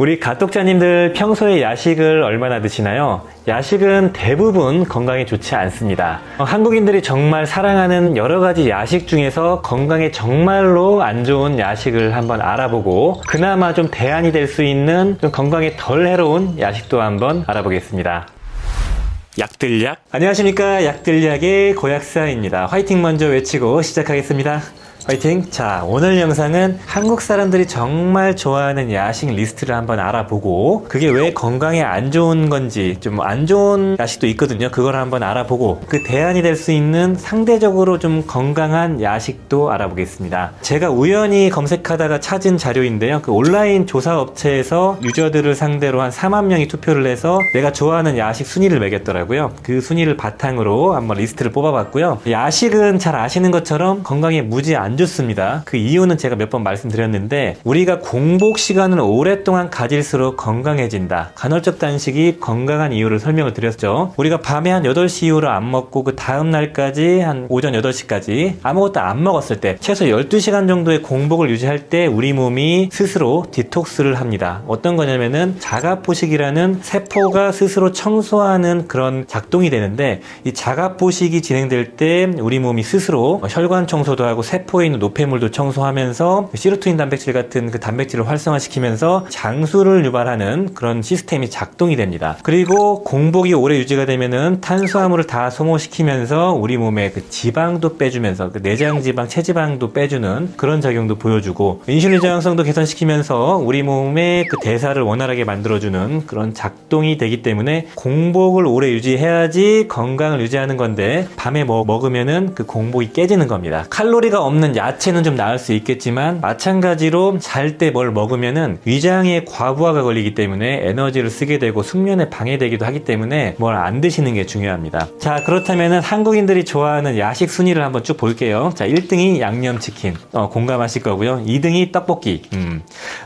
우리 가독자님들 평소에 야식을 얼마나 드시나요? 야식은 대부분 건강에 좋지 않습니다. 한국인들이 정말 사랑하는 여러 가지 야식 중에서 건강에 정말로 안 좋은 야식을 한번 알아보고 그나마 좀 대안이 될 수 있는 좀 건강에 덜 해로운 야식도 한번 알아보겠습니다. 약들약. 안녕하십니까, 약들약의 고약사입니다. 화이팅 먼저 외치고 시작하겠습니다. 화이팅! 자, 오늘 영상은 한국 사람들이 정말 좋아하는 야식 리스트를 한번 알아보고 그게 왜 건강에 안 좋은 건지, 좀 안 좋은 야식도 있거든요. 그걸 한번 알아보고 그 대안이 될 수 있는 상대적으로 좀 건강한 야식도 알아보겠습니다. 제가 우연히 검색하다가 찾은 자료인데요. 그 온라인 조사 업체에서 유저들을 상대로 한 4만 명이 투표를 해서 내가 좋아하는 야식 순위를 매겼더라고요. 그 순위를 바탕으로 한번 리스트를 뽑아봤고요. 야식은 잘 아시는 것처럼 건강에 무지 안 좋습니다. 그 이유는 제가 몇 번 말씀드렸는데, 우리가 공복 시간을 오랫동안 가질수록 건강해진다. 간헐적 단식이 건강한 이유를 설명을 드렸죠. 우리가 밤에 한 8시 이후로 안 먹고 그 다음 날까지 한 오전 8시까지 아무것도 안 먹었을 때 최소 12시간 정도의 공복을 유지할 때 우리 몸이 스스로 디톡스를 합니다. 어떤 거냐면은 자가포식이라는 세포가 스스로 청소하는 그런 작동이 되는데, 이 자가포식이 진행될 때 우리 몸이 스스로 혈관 청소도 하고 세포에 있는 노폐물도 청소하면서 시로토닌 단백질 같은 그 단백질을 활성화시키면서 장수를 유발하는 그런 시스템이 작동이 됩니다. 그리고 공복이 오래 유지가 되면은 탄수화물을 다 소모시키면서 우리 몸에 그 지방도 빼주면서 그 내장 지방, 체지방도 빼주는 그런 작용도 보여주고, 인슐린 저항성도 개선시키면서 우리 몸의 그 대사를 원활하게 만들어주는 그런 작동이 되기 때문에 공복을 오래 유지해야지 건강을 유지하는 건데, 밤에 뭐 먹으면은 그 공복이 깨지는 겁니다. 칼로리가 없는 야채는 좀 나을 수 있겠지만 마찬가지로 잘 때 뭘 먹으면은 위장에 과부하가 걸리기 때문에 에너지를 쓰게 되고 숙면에 방해되기도 하기 때문에 뭘 안 드시는 게 중요합니다. 자, 그렇다면은 한국인들이 좋아하는 야식 순위를 한번 쭉 볼게요. 자, 1등이 양념치킨, 공감하실 거고요. 2등이 떡볶이,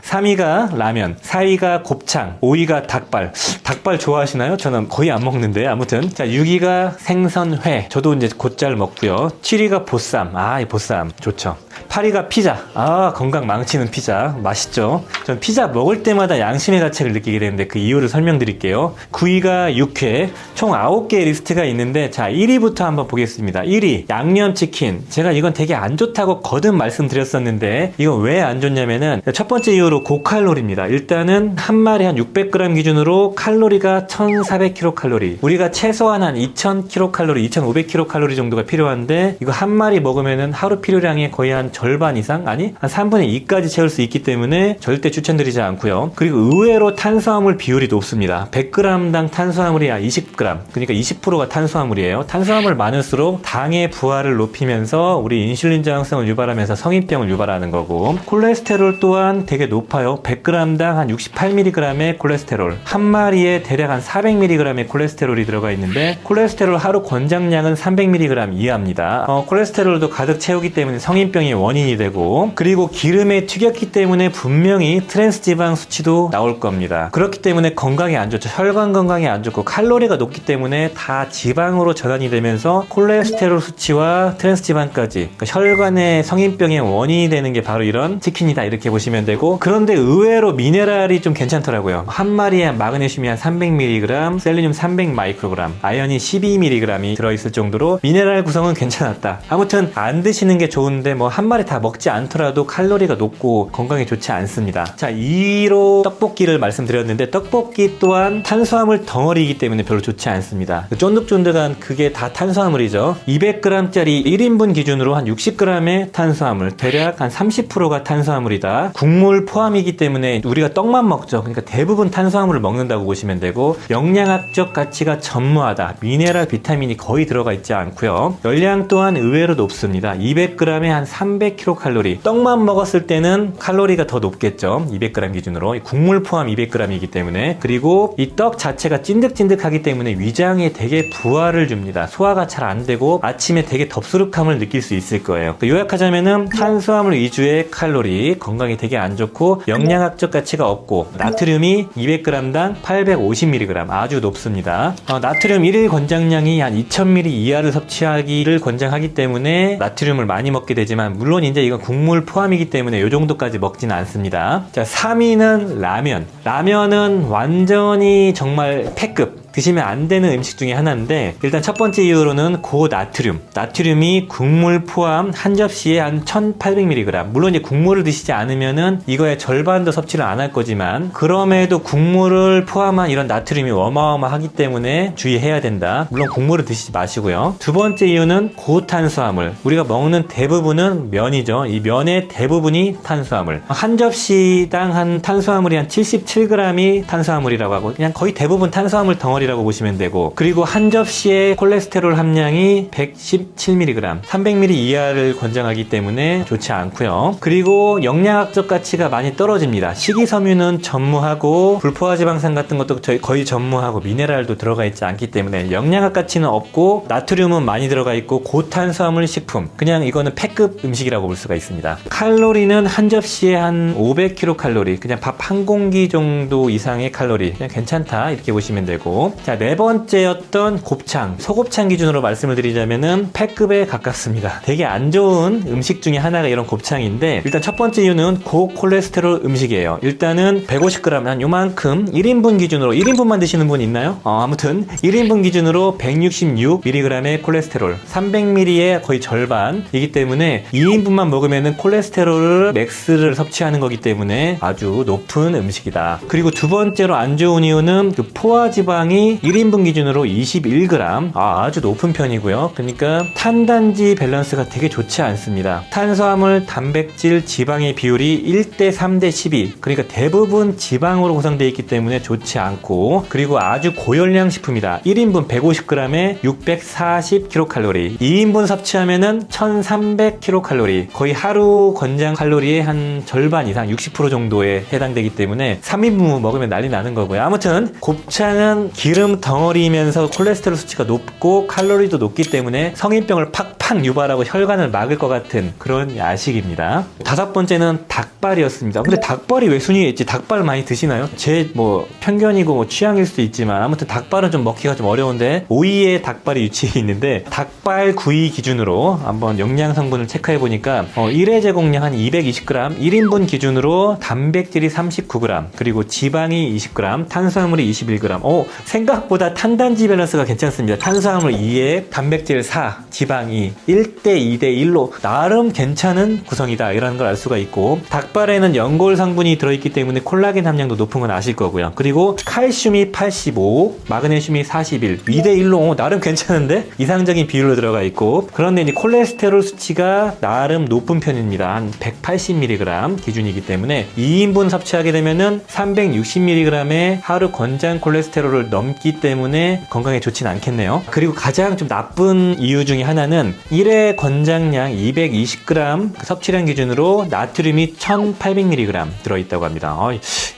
3위가 라면, 4위가 곱창, 5위가 닭발. 닭발 좋아하시나요? 저는 거의 안 먹는데 아무튼. 자, 6위가 생선회, 저도 이제 곧잘 먹고요. 7위가 보쌈, 이 보쌈 좋죠. 8위가 피자, 건강 망치는 피자 맛있죠. 전 피자 먹을 때마다 양심의 가책을 느끼게 되는데 그 이유를 설명드릴게요. 9위가 육회, 총 9개의 리스트가 있는데, 자, 1위부터 한번 보겠습니다. 1위 양념치킨. 제가 이건 되게 안 좋다고 거듭 말씀드렸었는데 이건 왜 안 좋냐면은 첫 번째 이유로 고칼로리입니다. 일단은 한 마리 한 600g 기준으로 칼로리가 1400kcal, 우리가 최소한 한 2000kcal, 2500kcal 정도가 필요한데 이거 한 마리 먹으면은 하루 필요량의 거의 한 절반 이상, 아니 한 3분의 2까지 채울 수 있기 때문에 절대 추천드리지 않고요. 그리고 의외로 탄수화물 비율이 높습니다. 100g당 탄수화물이 20g, 그러니까 20%가 탄수화물이에요. 탄수화물 많을수록 당의 부하를 높이면서 우리 인슐린 저항성을 유발하면서 성인병을 유발하는 거고, 콜레스테롤 또한 되게 높아요. 100g당 한 68mg의 콜레스테롤, 한 마리에 대략 한 400mg의 콜레스테롤이 들어가 있는데 콜레스테롤 하루 권장량은 300mg 이하입니다. 콜레스테롤도 가득 채우기 때문에 성인병의 원인이 되고, 그리고 기름에 튀겼기 때문에 분명히 트랜스지방 수치도 나올 겁니다. 그렇기 때문에 건강에 안 좋죠. 혈관 건강에 안 좋고 칼로리가 높기 때문에 다 지방으로 전환이 되면서 콜레스테롤 수치와 트랜스지방까지, 그러니까 혈관의 성인병의 원인이 되는 게 바로 이런 치킨이다, 이렇게 보시면 되고, 그런데 의외로 미네랄이 좀 괜찮더라고요. 한 마리에 마그네슘이 한 300mg, 셀레늄 300μg, 아연이 12mg이 들어있을 정도로 미네랄 구성은 괜찮았다. 아무튼 안 드시는 게 좋은데 뭐 한 마리 다 먹지 않더라도 칼로리가 높고 건강에 좋지 않습니다. 자, 2위로 떡볶이를 말씀드렸는데, 떡볶이 또한 탄수화물 덩어리이기 때문에 별로 좋지 않습니다. 쫀득쫀득한 그게 다 탄수화물이죠. 200g짜리 1인분 기준으로 한 60g의 탄수화물, 대략 한 30%가 탄수화물이다. 국물 포함이기 때문에 우리가 떡만 먹죠. 그러니까 대부분 탄수화물을 먹는다고 보시면 되고, 영양학적 가치가 전무하다. 미네랄, 비타민이 거의 들어가 있지 않고요. 열량 또한 의외로 높습니다. 200g에 한 300kcal. 떡만 먹었을 때는 칼로리가 더 높겠죠. 200g 기준으로. 국물 포함 200g이기 때문에. 그리고 이 떡 자체가 찐득찐득하기 때문에 위장에 되게 부하를 줍니다. 소화가 잘 안 되고 아침에 되게 덥수룩함을 느낄 수 있을 거예요. 요약하자면은 탄수화물 위주의 칼로리, 건강에 되게 안 좋고 영양학적 가치가 없고, 나트륨이 200g당 850mg, 아주 높습니다. 나트륨 1일 권장량이 한 2000ml 이하를 섭취하기를 권장하기 때문에 나트륨을 많이 먹게 되지만 물론 이제 이건 국물 포함이기 때문에 이 정도까지 먹지는 않습니다. 자, 3위는 라면. 라면은 완전히 정말 패급. 드시면 안 되는 음식 중에 하나인데, 일단 첫 번째 이유로는 고나트륨. 나트륨이 국물 포함 한 접시에 한 1800mg. 물론 이제 국물을 드시지 않으면은 이거의 절반도 섭취를 안 할 거지만, 그럼에도 국물을 포함한 이런 나트륨이 어마어마하기 때문에 주의해야 된다. 물론 국물을 드시지 마시고요. 두 번째 이유는 고탄수화물. 우리가 먹는 대부분은 면이죠. 이 면의 대부분이 탄수화물. 한 접시당 한 탄수화물이 한 77g이 탄수화물이라고 하고, 그냥 거의 대부분 탄수화물 덩어리 라고 보시면 되고, 그리고 한 접시에 콜레스테롤 함량이 117mg, 300mg 이하를 권장하기 때문에 좋지 않고요. 그리고 영양학적 가치가 많이 떨어집니다. 식이섬유는 전무하고 불포화지방산 같은 것도 거의 전무하고 미네랄도 들어가 있지 않기 때문에 영양학 가치는 없고, 나트륨은 많이 들어가 있고, 고탄수화물 식품, 그냥 이거는 패급 음식이라고 볼 수가 있습니다. 칼로리는 한 접시에 한 500kcal, 그냥 밥 한 공기 정도 이상의 칼로리, 그냥 괜찮다 이렇게 보시면 되고, 자, 네 번째였던 곱창. 소곱창 기준으로 말씀을 드리자면은 패급에 가깝습니다. 되게 안 좋은 음식 중에 하나가 이런 곱창인데, 일단 첫 번째 이유는 고콜레스테롤 음식이에요. 일단은 150g, 한 요만큼 1인분 기준으로, 1인분만 드시는 분 있나요? 아무튼 1인분 기준으로 166mg의 콜레스테롤, 300ml의 거의 절반이기 때문에 2인분만 먹으면은 콜레스테롤을 맥스를 섭취하는 거기 때문에 아주 높은 음식이다. 그리고 두 번째로 안 좋은 이유는 그 포화지방이 1인분 기준으로 21g, 아주 높은 편이고요. 그러니까 탄단지 밸런스가 되게 좋지 않습니다. 탄수화물, 단백질, 지방의 비율이 1대 3대 12, 그러니까 대부분 지방으로 구성되어 있기 때문에 좋지 않고, 그리고 아주 고열량 식품이다. 1인분 150g에 640kcal, 2인분 섭취하면은 1300kcal, 거의 하루 권장 칼로리의 한 절반 이상, 60% 정도에 해당되기 때문에 3인분 먹으면 난리 나는 거고요. 아무튼 곱창은 기름 덩어리면서 콜레스테롤 수치가 높고 칼로리도 높기 때문에 성인병을 팍팍 유발하고 혈관을 막을 것 같은 그런 야식입니다. 다섯 번째는 닭발이었습니다. 근데 닭발이 왜 순위에 있지? 닭발 많이 드시나요? 제 편견이고 취향일 수도 있지만, 아무튼 닭발은 좀 먹기가 좀 어려운데 5위에 닭발이 위치해 있는데, 닭발 구이 기준으로 한번 영양 성분을 체크해 보니까 1회 제공량 한 220g, 1인분 기준으로 단백질이 39g, 그리고 지방이 20g, 탄수화물이 21g. 생각보다 탄단지 밸런스가 괜찮습니다. 탄수화물 2에 단백질 4, 지방 2, 1대 2대 1로 나름 괜찮은 구성이다, 이라는 걸 알 수가 있고, 닭발에는 연골 성분이 들어있기 때문에 콜라겐 함량도 높은 건 아실 거고요. 그리고 칼슘이 85, 마그네슘이 41, 2대 1로 나름 괜찮은데 이상적인 비율로 들어가 있고, 그런데 이제 콜레스테롤 수치가 나름 높은 편입니다. 한 180mg 기준이기 때문에 2인분 섭취하게 되면은 360mg의 하루 권장 콜레스테롤을 넘기 때문에 건강에 좋진 않겠네요. 그리고 가장 좀 나쁜 이유 중에 하나는 1회 권장량 220g 섭취량 기준으로 나트륨이 1800mg 들어있다고 합니다.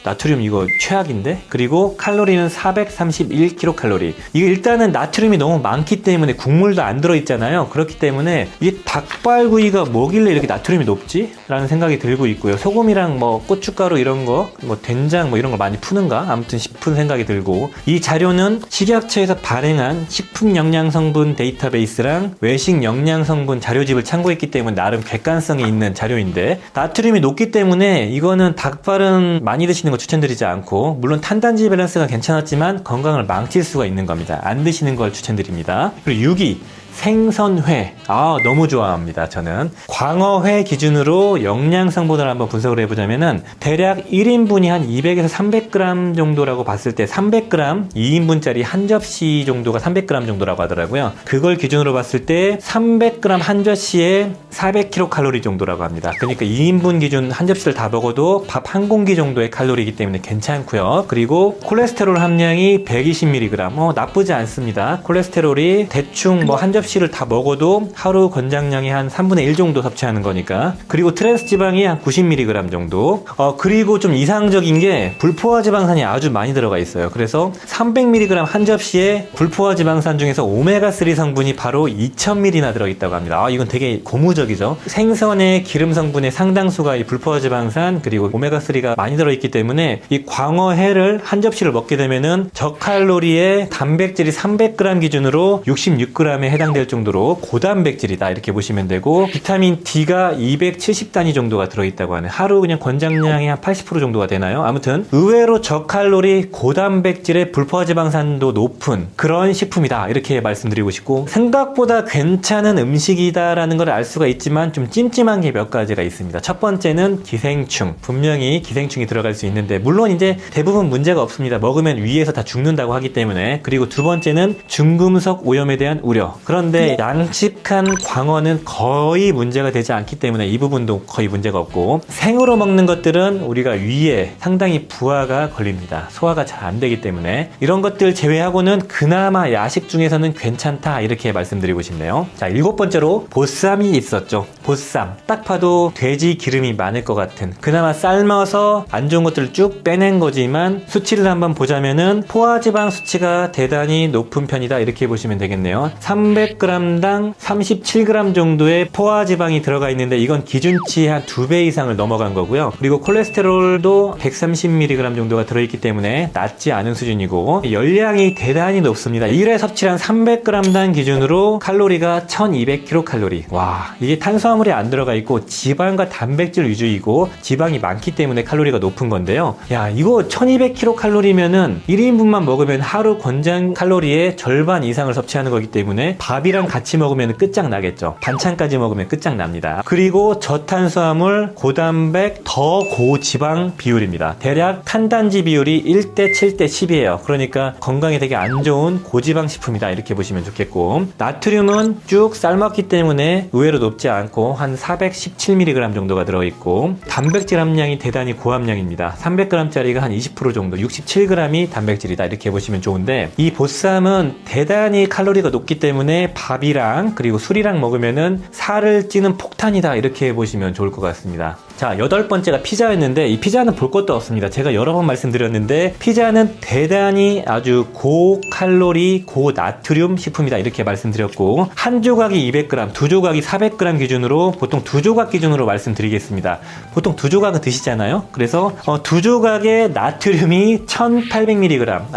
나트륨 이거 최악인데? 그리고 칼로리는 431kcal. 이거 일단은 나트륨이 너무 많기 때문에 국물도 안 들어있잖아요. 그렇기 때문에 이 닭발구이가 뭐길래 이렇게 나트륨이 높지? 라는 생각이 들고 있고요. 소금이랑 고춧가루 이런 거, 된장 이런 거 많이 푸는가? 아무튼 싶은 생각이 들고, 이 자료는 식약처에서 발행한 식품영양성분 데이터베이스랑 외식 영양성분 자료집을 참고했기 때문에 나름 객관성이 있는 자료인데, 나트륨이 높기 때문에 이거는 닭발은 많이 드시는 거 추천드리지 않고, 물론 탄단지 밸런스가 괜찮았지만 건강을 망칠 수가 있는 겁니다. 안 드시는 걸 추천드립니다. 그리고 6위 생선회. 너무 좋아합니다. 저는 광어회 기준으로 영양 성분을 한번 분석을 해보자면은, 대략 1인분이 한 200에서 300g 정도라고 봤을 때 300g, 2인분짜리 한 접시 정도가 300g 정도라고 하더라고요. 그걸 기준으로 봤을 때 300g 한 접시에 400kcal 정도라고 합니다. 그러니까 2인분 기준 한 접시를 다 먹어도 밥 한 공기 정도의 칼로리이기 때문에 괜찮고요. 그리고 콜레스테롤 함량이 120mg, 나쁘지 않습니다. 콜레스테롤이 대충 한 접시를 다 먹어도 하루 권장량이 한 3분의 1 정도 섭취하는 거니까. 그리고 트랜스지방이 한 90mg 정도. 그리고 좀 이상적인 게 불포화지방산이 아주 많이 들어가 있어요. 그래서 300mg 한 접시에 불포화지방산 중에서 오메가3 성분이 바로 2000mg나 들어있다고 합니다. 이건 되게 고무적이죠. 생선의 기름 성분의 상당수가 이 불포화지방산 그리고 오메가3가 많이 들어있기 때문에 이 광어회를 한 접시를 먹게 되면은 저칼로리의 단백질이 300g 기준으로 66g에 해당되는 될 정도로 고단백질이다 이렇게 보시면 되고, 비타민 D가 270단위 정도가 들어있다고 하는, 하루 그냥 권장량이 한 80% 정도가 되나요? 아무튼 의외로 저칼로리 고단백질의 불포화지방산도 높은 그런 식품이다 이렇게 말씀드리고 싶고, 생각보다 괜찮은 음식이다라는 걸 알 수가 있지만 좀 찜찜한 게 몇 가지가 있습니다. 첫 번째는 기생충, 분명히 기생충이 들어갈 수 있는데 물론 이제 대부분 문제가 없습니다. 먹으면 위에서 다 죽는다고 하기 때문에. 그리고 두 번째는 중금속 오염에 대한 우려. 그런데 양식한 광어는 거의 문제가 되지 않기 때문에 이 부분도 거의 문제가 없고, 생으로 먹는 것들은 우리가 위에 상당히 부하가 걸립니다. 소화가 잘 안 되기 때문에. 이런 것들 제외하고는 그나마 야식 중에서는 괜찮다 이렇게 말씀드리고 싶네요. 자, 7번째로 보쌈이 있었죠. 보쌈, 딱 봐도 돼지 기름이 많을 것 같은, 그나마 삶아서 안 좋은 것들을 쭉 빼낸 거지만 수치를 한번 보자면은 포화지방 수치가 대단히 높은 편이다 이렇게 보시면 되겠네요. 300g당 37g 정도의 포화지방이 들어가 있는데 이건 기준치의 한 2배 이상을 넘어간 거고요. 그리고 콜레스테롤도 130mg 정도가 들어있기 때문에 낮지 않은 수준이고, 열량이 대단히 높습니다. 1회 섭취량 300g당 기준으로 칼로리가 1200kcal. 와, 이게 탄수화물이 안 들어가 있고 지방과 단백질 위주이고 지방이 많기 때문에 칼로리가 높은 건데요. 야, 이거 1200kcal면은 1인분만 먹으면 하루 권장 칼로리의 절반 이상을 섭취하는 거기 때문에 밥이랑 같이 먹으면 끝장나겠죠. 반찬까지 먹으면 끝장납니다. 그리고 저탄수화물, 고단백, 더 고지방 비율입니다. 대략 탄단지 비율이 1대 7대 10이에요. 그러니까 건강에 되게 안 좋은 고지방 식품이다 이렇게 보시면 좋겠고, 나트륨은 쭉 삶았기 때문에 의외로 높지 않고 한 417mg 정도가 들어있고, 단백질 함량이 대단히 고함량입니다. 300g짜리가 한 20% 정도, 67g이 단백질이다 이렇게 보시면 좋은데, 이 보쌈은 대단히 칼로리가 높기 때문에 밥이랑 그리고 술이랑 먹으면은 살을 찌는 폭탄이다 이렇게 보시면 좋을 것 같습니다. 자, 8번째가 피자였는데 이 피자는 볼 것도 없습니다. 제가 여러 번 말씀드렸는데 피자는 대단히 아주 고칼로리, 고나트륨 식품이다 이렇게 말씀드렸고, 한 조각이 200g, 두 조각이 400g 기준으로, 보통 두 조각 기준으로 말씀드리겠습니다. 보통 두 조각은 드시잖아요. 그래서 두 조각의 나트륨이 1800mg,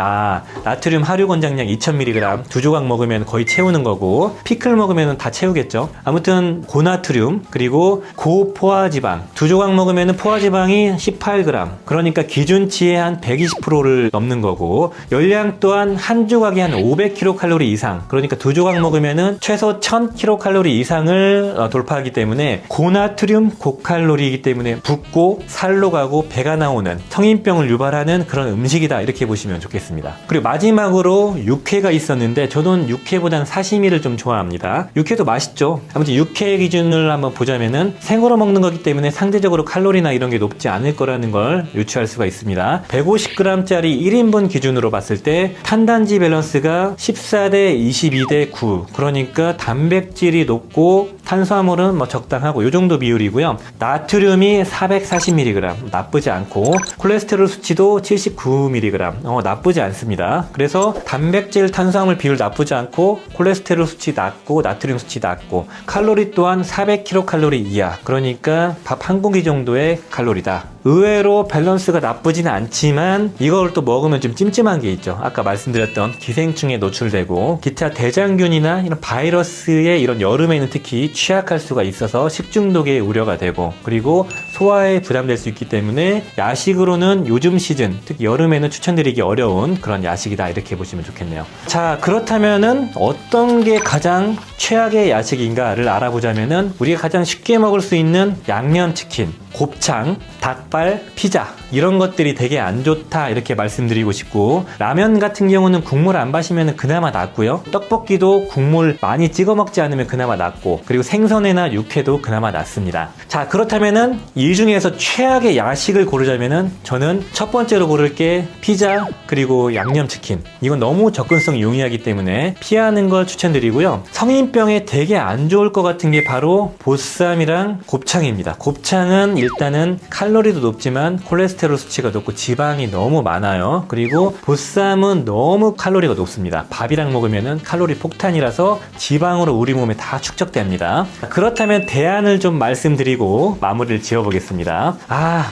나트륨 하류 권장량 2000mg, 두 조각 먹으면 거의 채우는 거고, 피클 먹으면 다 채우겠죠. 아무튼 고나트륨 그리고 고포화지방, 두 조각 먹으면 포화지방이 18g, 그러니까 기준치의 한 120%를 넘는 거고, 열량 또한 한 조각이 한 500kcal 이상, 그러니까 두 조각 먹으면 최소 1000kcal 이상을 돌파하기 때문에 고나트륨 고칼로리이기 때문에 붓고 살로 가고 배가 나오는, 성인병을 유발하는 그런 음식이다 이렇게 보시면 좋겠습니다. 그리고 마지막으로 육회가 있었는데, 저는 육회보다는 사시미를 좀 좋아합니다. 육회도 맛있죠. 아무튼 육회 기준을 한번 보자면은 생으로 먹는 거기 때문에 상대적으로 칼로리나 이런 게 높지 않을 거라는 걸 유추할 수가 있습니다. 150g짜리 1인분 기준으로 봤을 때 탄단지 밸런스가 14대 22대 9, 그러니까 단백질이 높고 탄수화물은 뭐 적당하고 요 정도 비율이고요. 나트륨이 440mg, 나쁘지 않고, 콜레스테롤 수치도 79mg, 나쁘지 않습니다. 그래서 단백질 탄수화물 비율 나쁘지 않고, 콜레스테롤 수치 낮고, 나트륨 수치 낮고, 칼로리 또한 400kcal 이하, 그러니까 밥 한 공기 정도의 칼로리다. 의외로 밸런스가 나쁘지는 않지만 이걸 또 먹으면 좀 찜찜한 게 있죠. 아까 말씀드렸던 기생충에 노출되고 기타 대장균이나 이런 바이러스의 이런 여름에는 특히 취약할 수가 있어서 식중독의 우려가 되고, 그리고 소화에 부담될 수 있기 때문에 야식으로는 요즘 시즌, 특히 여름에는 추천드리기 어려운 그런 야식이다 이렇게 보시면 좋겠네요. 자, 그렇다면은 어떤 게 가장 최악의 야식인가를 알아보자면은, 우리가 가장 쉽게 먹을 수 있는 양념치킨, 곱창, 닭발, 피자, 이런 것들이 되게 안 좋다 이렇게 말씀드리고 싶고, 라면 같은 경우는 국물 안 마시면 그나마 낫고요. 떡볶이도 국물 많이 찍어 먹지 않으면 그나마 낫고, 그리고 생선회나 육회도 그나마 낫습니다. 자, 그렇다면은 이 중에서 최악의 야식을 고르자면은 저는 첫 번째로 고를 게 피자 그리고 양념치킨. 이건 너무 접근성이 용이하기 때문에 피하는 걸 추천드리고요. 성인병에 되게 안 좋을 것 같은 게 바로 보쌈이랑 곱창입니다. 곱창은 일단은 칼로리도 높지만 콜레스테롤 수치가 높고 지방이 너무 많아요. 그리고 보쌈은 너무 칼로리가 높습니다. 밥이랑 먹으면 칼로리 폭탄이라서 지방으로 우리 몸에 다 축적됩니다. 그렇다면 대안을 좀 말씀드리고 마무리를 지어보겠습니다. 보겠습니다.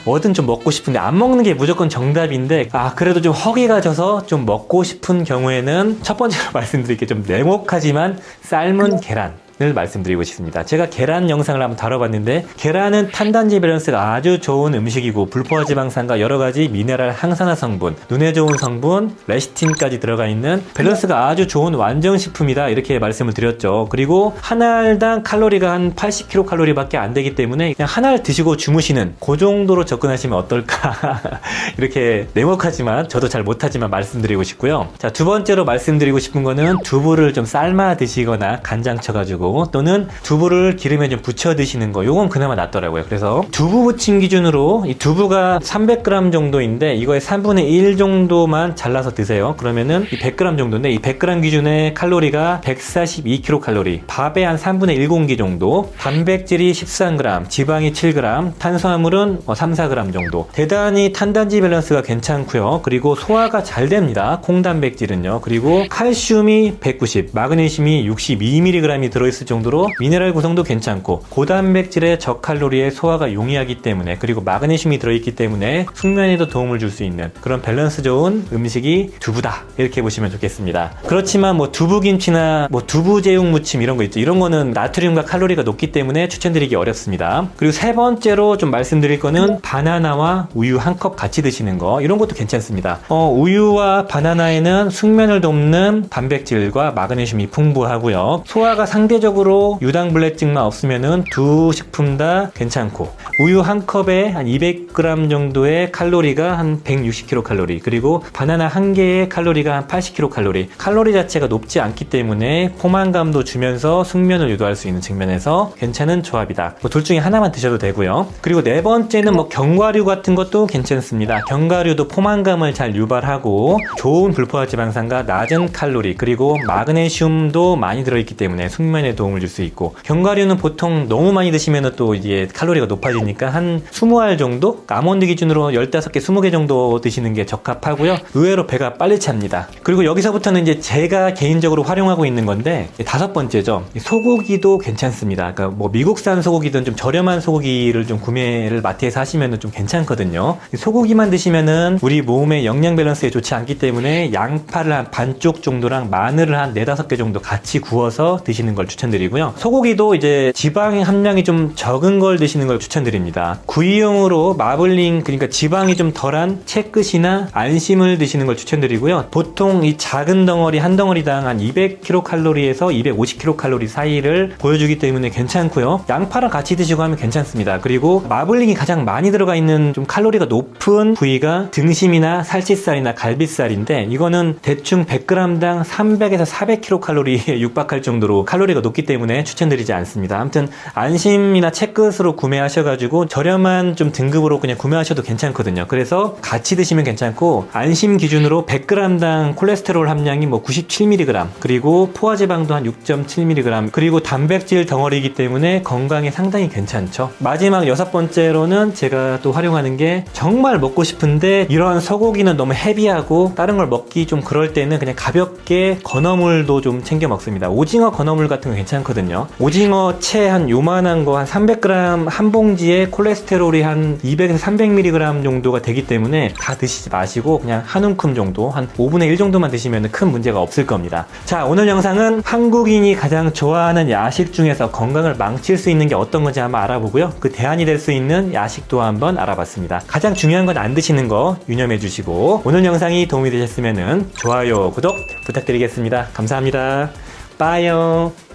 뭐든 좀 먹고 싶은데 안 먹는 게 무조건 정답인데 그래도 좀 허기가 져서 좀 먹고 싶은 경우에는 첫 번째로 말씀드릴 게 좀 냉혹하지만 삶은 계란 을 말씀드리고 싶습니다. 제가 계란 영상을 한번 다뤄봤는데 계란은 탄단지 밸런스가 아주 좋은 음식이고 불포화지방산과 여러가지 미네랄 항산화 성분, 눈에 좋은 성분, 레시틴까지 들어가 있는 밸런스가 아주 좋은 완전식품이다 이렇게 말씀을 드렸죠. 그리고 한 알당 칼로리가 한 80kcal 밖에 안 되기 때문에 그냥 한 알 드시고 주무시는 그 정도로 접근하시면 어떨까 이렇게 냉혹하지만 저도 잘 못하지만 말씀드리고 싶고요. 자, 두 번째로 말씀드리고 싶은 거는 두부를 좀 삶아 드시거나 간장 쳐가지고 또는 두부를 기름에 좀 부쳐 드시는 거, 요건 그나마 낫더라고요. 그래서 두부 부침 기준으로 이 두부가 300g 정도인데 이거의 3분의 1 정도만 잘라서 드세요. 그러면은 이 100g 정도인데 이 100g 기준의 칼로리가 142kcal, 밥의 한 3분의 1공기 정도, 단백질이 13g, 지방이 7g, 탄수화물은 3, 4g 정도. 대단히 탄단지 밸런스가 괜찮고요. 그리고 소화가 잘 됩니다. 콩단백질은요. 그리고 칼슘이 190, 마그네슘이 62mg이 들어있을 정도로 미네랄 구성도 괜찮고 고단백질의 저칼로리에 소화가 용이하기 때문에, 그리고 마그네슘이 들어있기 때문에 숙면에도 도움을 줄 수 있는 그런 밸런스 좋은 음식이 두부다 이렇게 보시면 좋겠습니다. 그렇지만 뭐 두부김치나 뭐 두부제육 무침 이런 거 있죠. 이런 거는 나트륨과 칼로리가 높기 때문에 추천드리기 어렵습니다. 그리고 세 번째로 좀 말씀드릴 거는 바나나와 우유 한 컵 같이 드시는 거, 이런 것도 괜찮습니다. 우유와 바나나에는 숙면을 돕는 단백질과 마그네슘이 풍부하고요. 소화가 상대적으로 유당불내증만 없으면은 두 식품 다 괜찮고, 우유 한 컵에 한 200g 정도의 칼로리가 한 160kcal, 그리고 바나나 한 개의 칼로리가 한 80kcal, 칼로리 자체가 높지 않기 때문에 포만감도 주면서 숙면을 유도할 수 있는 측면에서 괜찮은 조합이다. 둘 중에 하나만 드셔도 되고요. 그리고 네 번째는 뭐 견과류 같은 것도 괜찮습니다. 견과류도 포만감을 잘 유발하고 좋은 불포화지방산과 낮은 칼로리, 그리고 마그네슘도 많이 들어있기 때문에 숙면에 도움을 줄 수 있고, 견과류는 보통 너무 많이 드시면 또 이제 칼로리가 높아지니까 한 20알 정도? 아몬드 기준으로 15개, 20개 정도 드시는 게 적합하고요. 의외로 배가 빨리 찹니다. 그리고 여기서부터는 이제 제가 개인적으로 활용하고 있는 건데, 다섯 번째죠. 소고기도 괜찮습니다. 그러니까 뭐 미국산 소고기든 좀 저렴한 소고기를 좀 구매를 마트에서 하시면 좀 괜찮거든요. 소고기만 드시면은 우리 몸의 영양 밸런스에 좋지 않기 때문에 양파를 한 반쪽 정도랑 마늘을 한 4, 5개 정도 같이 구워서 드시는 걸 추천드리고요. 소고기도 이제 지방 함량이 좀 적은 걸 드시는 걸 추천드립니다. 구이용으로 마블링, 그러니까 지방이 좀 덜한 채끝이나 안심을 드시는 걸 추천드리고요. 보통 이 작은 덩어리 한 덩어리당 한 200kcal에서 250kcal 사이를 보여주기 때문에 괜찮고요. 양파랑 같이 드시고 하면 괜찮습니다. 그리고 마블링이 가장 많이 들어가 있는 좀 칼로리가 높은 부위가 등심이나 살치살이나 갈비살인데, 이거는 대충 100g당 300에서 400kcal에 육박할 정도로 칼로리가 높기 때문에 추천드리지 않습니다. 아무튼 안심이나 채끝으로 구매하셔가지고 저렴한 좀 등급으로 그냥 구매하셔도 괜찮거든요. 그래서 같이 드시면 괜찮고, 안심 기준으로 100g당 콜레스테롤 함량이 뭐 97mg, 그리고 포화지방도 한 6.7mg, 그리고 단백질 덩어리이기 때문에 건강에 상당히 괜찮죠. 마지막 여섯 번째로는 제가 또 활용하는 게, 정말 먹고 싶은데 이런 소고기는 너무 헤비하고 다른 걸 먹기 좀 그럴 때는 그냥 가볍게 건어물도 좀 챙겨 먹습니다. 오징어 건어물 같은 거 괜찮거든요. 오징어 채 한 요만한 거 한 300g 한 봉지에 콜레스테롤이 한 200에서 300mg 정도가 되기 때문에 다 드시지 마시고 그냥 한 움큼 정도, 한 5분의 1 정도만 드시면 큰 문제가 없을 겁니다. 자, 오늘 영상은 한국인이 가장 좋아하는 야식 중에서 건강을 망칠 수 있는 게 어떤 건지 한번 알아보고요. 그 대안이 될 수 있는 야식도 한번 알아봤습니다. 가장 중요한 건 안 드시는 거 유념해 주시고, 오늘 영상이 도움이 되셨으면 좋아요, 구독 부탁드리겠습니다. 감사합니다. 빠이요.